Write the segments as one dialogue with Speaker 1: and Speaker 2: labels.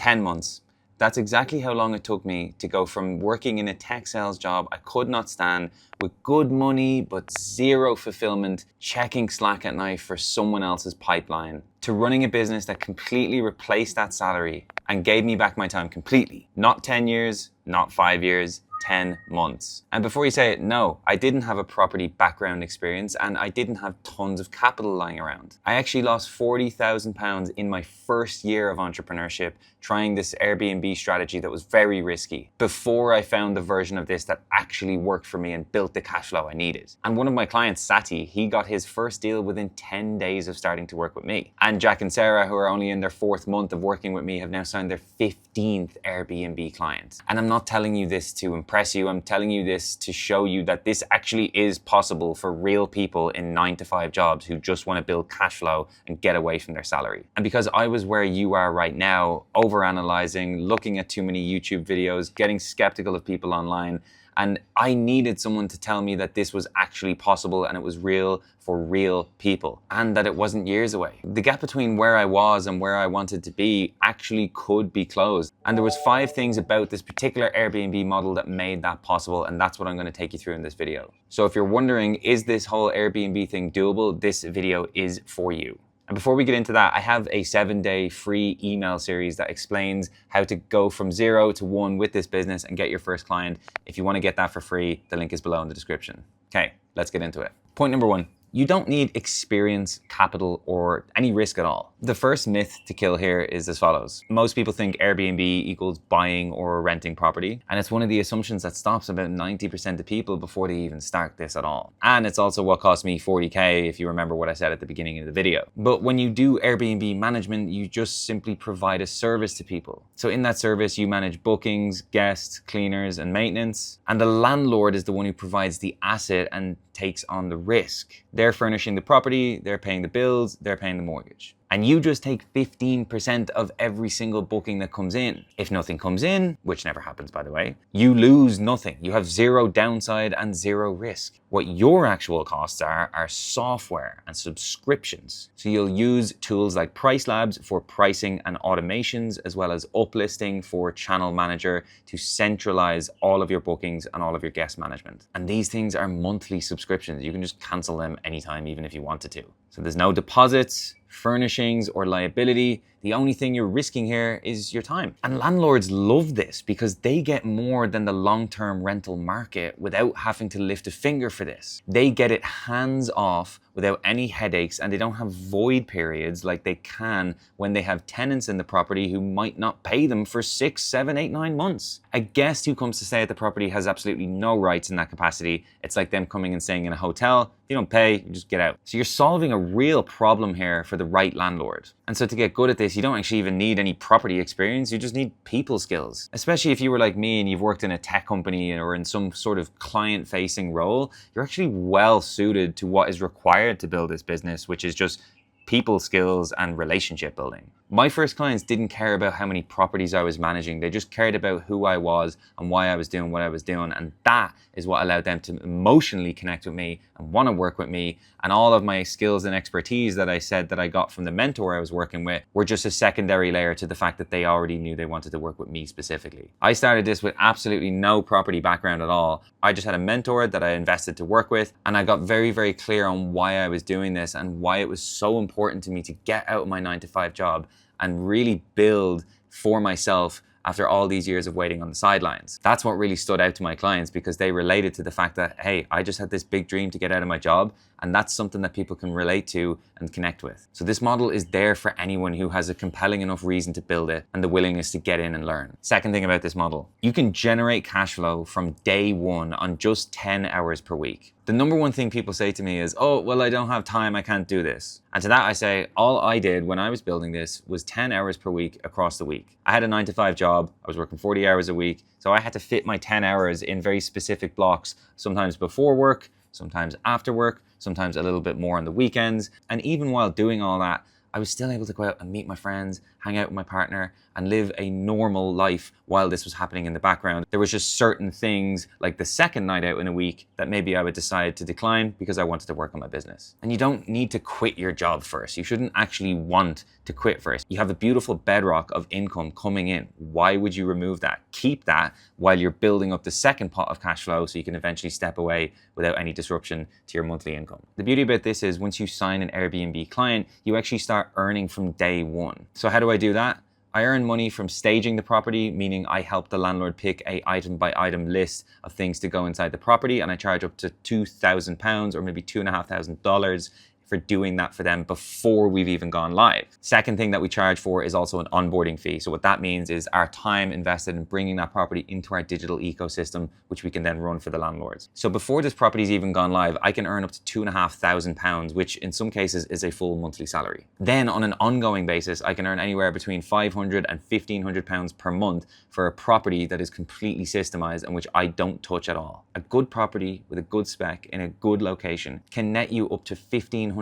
Speaker 1: 10 months. That's exactly how long it took me to go from working in a tech sales job I could not stand, with good money but zero fulfillment, checking Slack at night for someone else's pipeline, to running a business that completely replaced that salary and gave me back my time completely. Not 10 years, not 5 years, 10 months. And before you say it, no, I didn't have a property background experience and I didn't have tons of capital lying around. I actually lost £40,000 in my first year of entrepreneurship trying this Airbnb strategy that was very risky before I found the version of this that actually worked for me and built the cash flow I needed. And one of my clients, Sati, he got his first deal within 10 days of starting to work with me. And Jack and Sarah, who are only in their 4th month of working with me, have now signed their 15th Airbnb client. And I'm not telling you this to impress you, I'm telling you this to show you that this actually is possible for real people in 9-to-5 jobs who just want to build cash flow and get away from their salary. And because I was where you are right now, overanalyzing, looking at too many YouTube videos, getting skeptical of people online, and I needed someone to tell me that this was actually possible and it was real for real people and that it wasn't years away. The gap between where I was and where I wanted to be actually could be closed. And there was 5 things about this particular Airbnb model that made that possible, and that's what I'm going to take you through in this video. So if you're wondering, is this whole Airbnb thing doable? This video is for you. And before we get into that, I have a 7-day free email series that explains how to go from 0 to 1 with this business and get your first client. If you want to get that for free, the link is below in the description. Okay, let's get into it. Point number 1. You don't need experience, capital, or any risk at all. The first myth to kill here is as follows. Most people think Airbnb equals buying or renting property, and it's one of the assumptions that stops about 90% of people before they even start this at all. And it's also what cost me 40K, if you remember what I said at the beginning of the video. But when you do Airbnb management, you just simply provide a service to people. So in that service, you manage bookings, guests, cleaners, and maintenance. And the landlord is the one who provides the asset and takes on the risk. They're furnishing the property, they're paying the bills, they're paying the mortgage. And you just take 15% of every single booking that comes in. If nothing comes in, which never happens by the way, you lose nothing. You have 0 downside and 0 risk. What your actual costs are software and subscriptions. So you'll use tools like Price Labs for pricing and automations, as well as Uplisting for Channel Manager to centralize all of your bookings and all of your guest management. And these things are monthly subscriptions. You can just cancel them anytime, even if you wanted to. So there's no deposits, furnishings, or liability. The only thing you're risking here is your time. And landlords love this because they get more than the long-term rental market without having to lift a finger for this. They get it hands off without any headaches, and they don't have void periods like they can when they have tenants in the property who might not pay them for 6, 7, 8, 9 months. A guest who comes to stay at the property has absolutely no rights in that capacity. It's like them coming and staying in a hotel. If you don't pay, you just get out. So you're solving a real problem here for the right landlord. And so to get good at this, you don't actually even need any property experience, you just need people skills. Especially if you were like me and you've worked in a tech company or in some sort of client-facing role, you're actually well suited to what is required to build this business, which is just people skills and relationship building. My first clients didn't care about how many properties I was managing. They just cared about who I was and why I was doing what I was doing. And that is what allowed them to emotionally connect with me and want to work with me. And all of my skills and expertise that I said that I got from the mentor I was working with were just a secondary layer to the fact that they already knew they wanted to work with me specifically. I started this with absolutely no property background at all. I just had a mentor that I invested to work with, and I got very, very clear on why I was doing this and why it was so important to me to get out of my 9-to-5 job and really build for myself after all these years of waiting on the sidelines. That's what really stood out to my clients, because they related to the fact that, hey, I just had this big dream to get out of my job, and that's something that people can relate to and connect with. So this model is there for anyone who has a compelling enough reason to build it and the willingness to get in and learn. Second thing about this model, you can generate cash flow from day one on just 10 hours per week. The number one thing people say to me is, oh, well, I don't have time, I can't do this. And to that I say, all I did when I was building this was 10 hours per week across the week. I had a 9-to-5 job, I was working 40 hours a week, so I had to fit my 10 hours in very specific blocks, sometimes before work, sometimes after work, sometimes a little bit more on the weekends. And even while doing all that, I was still able to go out and meet my friends, hang out with my partner, and live a normal life while this was happening in the background. There was just certain things, like the second night out in a week, that maybe I would decide to decline because I wanted to work on my business. And you don't need to quit your job first. You shouldn't actually want to quit first. You have a beautiful bedrock of income coming in. Why would you remove that? Keep that while you're building up the second pot of cash flow so you can eventually step away without any disruption to your monthly income. The beauty about this is once you sign an Airbnb client, you actually start earning from day one. So how do I do that? I earn money from staging the property, meaning I help the landlord pick a item by item list of things to go inside the property, and I charge up to £2,000 or maybe $2,500 for doing that for them before we've even gone live. Second thing that we charge for is also an onboarding fee. So what that means is our time invested in bringing that property into our digital ecosystem, which we can then run for the landlords. So before this property's even gone live, I can earn up to £2,500, which in some cases is a full monthly salary. Then on an ongoing basis, I can earn anywhere between £500 and £1,500 per month for a property that is completely systemized and which I don't touch at all. A good property with a good spec in a good location can net you up to £1,500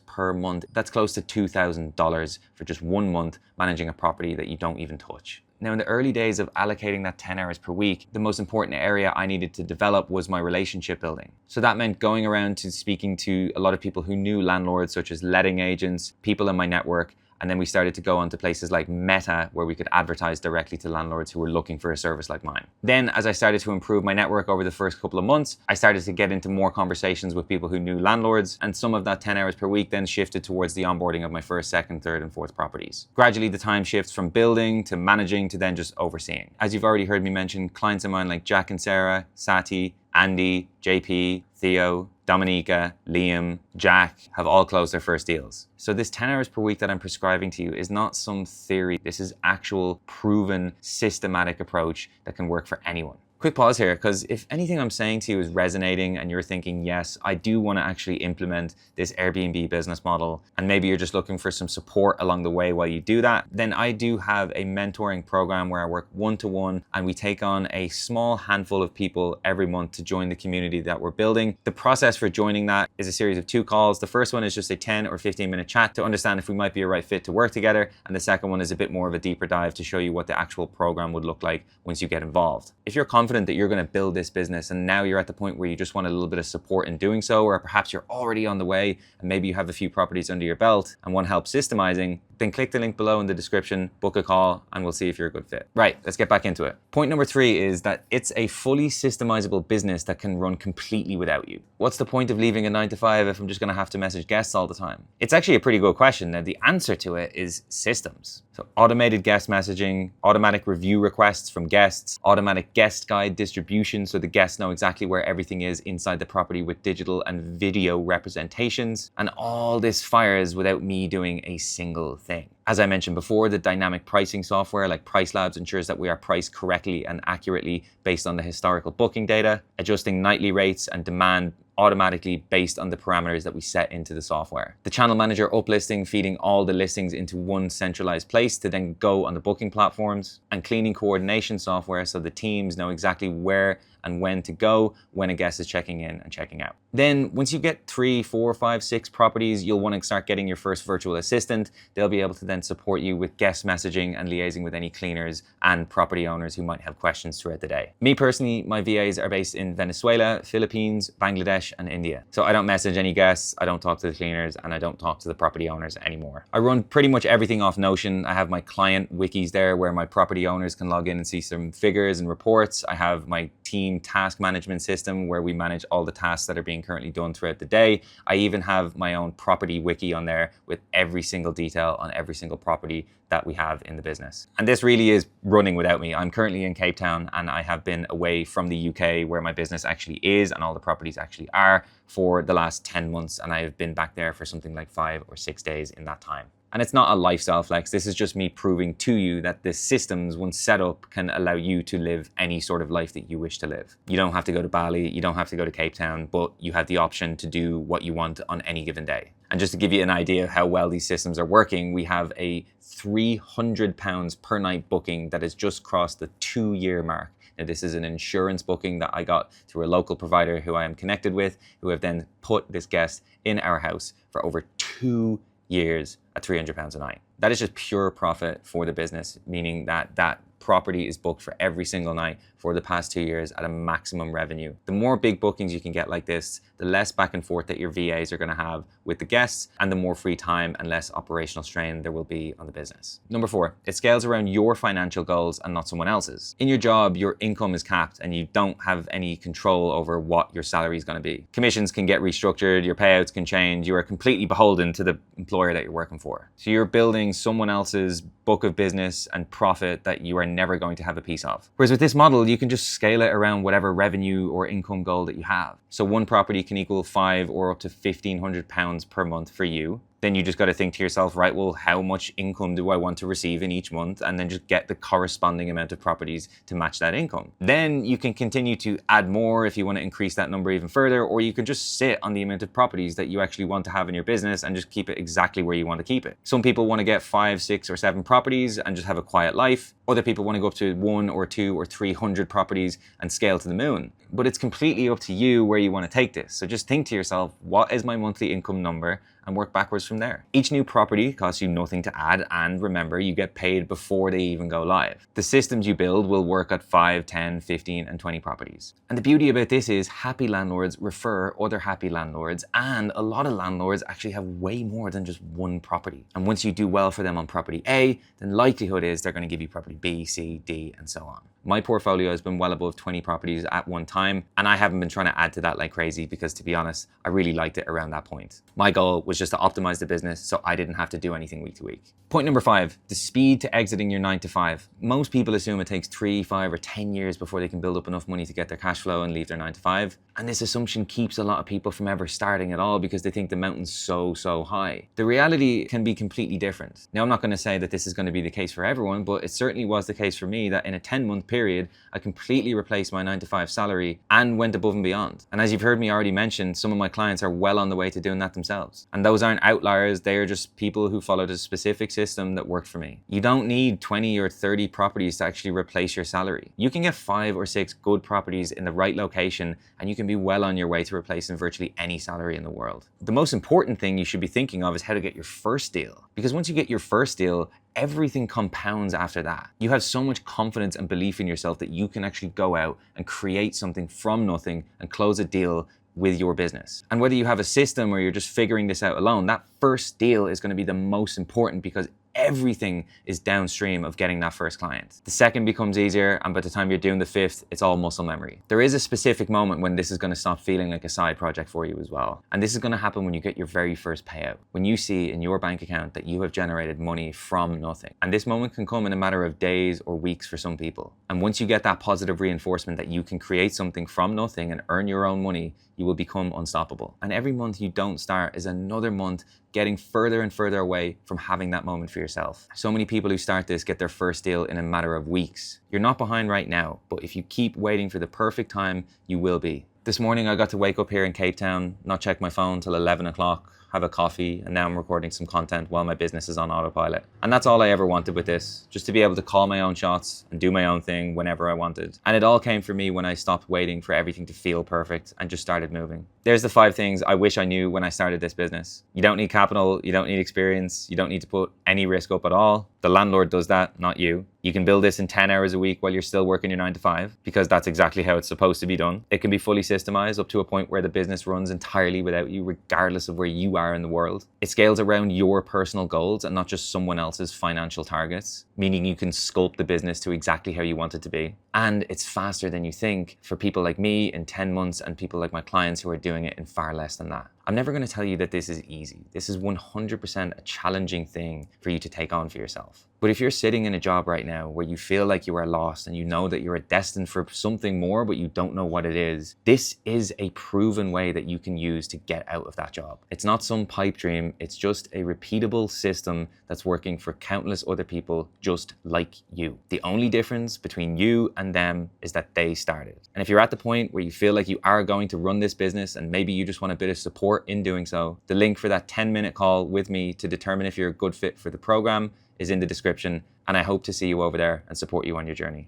Speaker 1: per month. That's close to $2,000 for just 1 month managing a property that you don't even touch. Now, in the early days of allocating that 10 hours per week, the most important area I needed to develop was my relationship building. So that meant going around to speaking to a lot of people who knew landlords, such as letting agents, people in my network. And then we started to go on to places like Meta, where we could advertise directly to landlords who were looking for a service like mine. Then, as I started to improve my network over the first couple of months, I started to get into more conversations with people who knew landlords, and some of that 10 hours per week then shifted towards the onboarding of my first, second, third, and fourth properties. Gradually, the time shifts from building to managing to then just overseeing. As you've already heard me mention, clients of mine like Jack and Sarah, Sati, Andy, JP, Theo, Dominica, Liam, Jack have all closed their first deals. So this 10 hours per week that I'm prescribing to you is not some theory. This is actual proven systematic approach that can work for anyone. Quick pause here, because if anything I'm saying to you is resonating and you're thinking, yes, I do want to actually implement this Airbnb business model, and maybe you're just looking for some support along the way while you do that, then I do have a mentoring program where I work one-to-one and we take on a small handful of people every month to join the community that we're building. The process for joining that is a series of 2 calls. The first one is just a 10 or 15-minute chat to understand if we might be a right fit to work together. And the second one is a bit more of a deeper dive to show you what the actual program would look like once you get involved. If you're confident that you're going to build this business and now you're at the point where you just want a little bit of support in doing so, or perhaps you're already on the way and maybe you have a few properties under your belt and want help systemizing, then click the link below in the description, book a call, and we'll see if you're a good fit. Right, let's get back into it. Point number 3 is that it's a fully systemizable business that can run completely without you. What's the point of leaving a 9-to-5 if I'm just going to have to message guests all the time? It's actually a pretty good question. Now, the answer to it is systems. So automated guest messaging, automatic review requests from guests, automatic guest guide distribution so the guests know exactly where everything is inside the property with digital and video representations, and all this fires without me doing a single thing. As I mentioned before, the dynamic pricing software like PriceLabs ensures that we are priced correctly and accurately based on the historical booking data, adjusting nightly rates and demand automatically based on the parameters that we set into the software. The channel manager uplisting, feeding all the listings into one centralized place to then go on the booking platforms, and cleaning coordination software so the teams know exactly where and when to go when a guest is checking in and checking out. Then once you get 3, 4, 5, 6 properties, you'll want to start getting your first virtual assistant. They'll be able to then support you with guest messaging and liaising with any cleaners and property owners who might have questions throughout the day. Me personally, my VAs are based in Venezuela, Philippines, Bangladesh, and India. So I don't message any guests, I don't talk to the cleaners, and I don't talk to the property owners anymore. I run pretty much everything off Notion. I have my client wikis there where my property owners can log in and see some figures and reports. I have my team task management system where we manage all the tasks that are being currently done throughout the day. I even have my own property wiki on there with every single detail on every single property that we have in the business. And this really is running without me. I'm currently in Cape Town and I have been away from the UK where my business actually is and all the properties actually are for the last 10 months. And I've been back there for something like 5 or 6 days in that time. And it's not a lifestyle flex. This is just me proving to you that the systems, once set up, can allow you to live any sort of life that you wish to live. You don't have to go to Bali, you don't have to go to Cape Town, but you have the option to do what you want on any given day. And just to give you an idea of how well these systems are working, we have a £300 per night booking that has just crossed the 2-year mark. Now, this is an insurance booking that I got through a local provider who I am connected with, who have then put this guest in our house for over 2 years at £300 a night. That is just pure profit for the business, meaning that that property is booked for every single night for the past 2 years at a maximum revenue. The more big bookings you can get like this, the less back and forth that your VAs are going to have with the guests, and the more free time and less operational strain there will be on the business. Number 4, it scales around your financial goals and not someone else's. In your job, your income is capped and you don't have any control over what your salary is going to be. Commissions can get restructured, your payouts can change, you are completely beholden to the employer that you're working for. So you're building someone else's book of business and profit that you are never going to have a piece of. Whereas with this model, you can just scale it around whatever revenue or income goal that you have. So one property can equal 5 or up to £1,500 per month for you. Then you just got to think to yourself, right, well, how much income do I want to receive in each month? And then just get the corresponding amount of properties to match that income. Then you can continue to add more if you want to increase that number even further, or you can just sit on the amount of properties that you actually want to have in your business and just keep it exactly where you want to keep it. Some people want to get 5, 6, or 7 properties and just have a quiet life. Other people want to go up to 1 or 2 or 300 properties and scale to the moon. But it's completely up to you where you want to take this. So just think to yourself, what is my monthly income number? And work backwards from there. Each new property costs you nothing to add, and remember, you get paid before they even go live. The systems you build will work at 5, 10, 15, and 20 properties. And the beauty about this is happy landlords refer other happy landlords, and a lot of landlords actually have way more than just one property. And once you do well for them on property A, then likelihood is they're going to give you property B, C, D, and so on. My portfolio has been well above 20 properties at one time, and I haven't been trying to add to that like crazy because, to be honest, I really liked it around that point. My goal was just to optimize the business so I didn't have to do anything week to week. Point number 5, the speed to exiting your 9 to 5. Most people assume it takes 3, 5, or 10 years before they can build up enough money to get their cash flow and leave their 9 to 5. And this assumption keeps a lot of people from ever starting at all because they think the mountain's so high. The reality can be completely different. Now, I'm not going to say that this is going to be the case for everyone, but it certainly was the case for me that in a 10-month period, I completely replaced my 9 to 5 salary and went above and beyond. And as you've heard me already mention, some of my clients are well on the way to doing that themselves. And those aren't outliers, they are just people who followed a specific system that worked for me. You don't need 20 or 30 properties to actually replace your salary. You can get 5 or 6 good properties in the right location and you can be well on your way to replacing virtually any salary in the world. The most important thing you should be thinking of is how to get your first deal. Because once you get your first deal, everything compounds after that. You have so much confidence and belief in yourself that you can actually go out and create something from nothing and close a deal with your business. And whether you have a system or you're just figuring this out alone, that first deal is going to be the most important because everything is downstream of getting that first client. The second becomes easier, and by the time you're doing the 5th, it's all muscle memory. There is a specific moment when this is going to stop feeling like a side project for you as well. And this is going to happen when you get your very first payout. When you see in your bank account that you have generated money from nothing. And this moment can come in a matter of days or weeks for some people. And once you get that positive reinforcement that you can create something from nothing and earn your own money, you will become unstoppable. And every month you don't start is another month getting further and further away from having that moment for yourself. So many people who start this get their first deal in a matter of weeks. You're not behind right now, but if you keep waiting for the perfect time, you will be. This morning I got to wake up here in Cape Town, not check my phone till 11 o'clock, have a coffee, and now I'm recording some content while my business is on autopilot. And that's all I ever wanted with this, just to be able to call my own shots and do my own thing whenever I wanted. And it all came for me when I stopped waiting for everything to feel perfect and just started moving. There's the 5 things I wish I knew when I started this business. You don't need capital, you don't need experience, you don't need to put any risk up at all. The landlord does that, not you. You can build this in 10 hours a week while you're still working your 9 to 5 because that's exactly how it's supposed to be done. It can be fully systemized up to a point where the business runs entirely without you, regardless of where you are in the world. It scales around your personal goals and not just someone else's financial targets, meaning you can sculpt the business to exactly how you want it to be. And it's faster than you think for people like me in 10 months and people like my clients who are doing it in far less than that. I'm never going to tell you that this is easy. This is 100% a challenging thing for you to take on for yourself. But if you're sitting in a job right now where you feel like you are lost and you know that you are destined for something more, but you don't know what it is, this is a proven way that you can use to get out of that job. It's not some pipe dream. It's just a repeatable system that's working for countless other people just like you. The only difference between you and them is that they started. And if you're at the point where you feel like you are going to run this business and maybe you just want a bit of support in doing so, the link for that 10-minute call with me to determine if you're a good fit for the program is in the description, and I hope to see you over there and support you on your journey.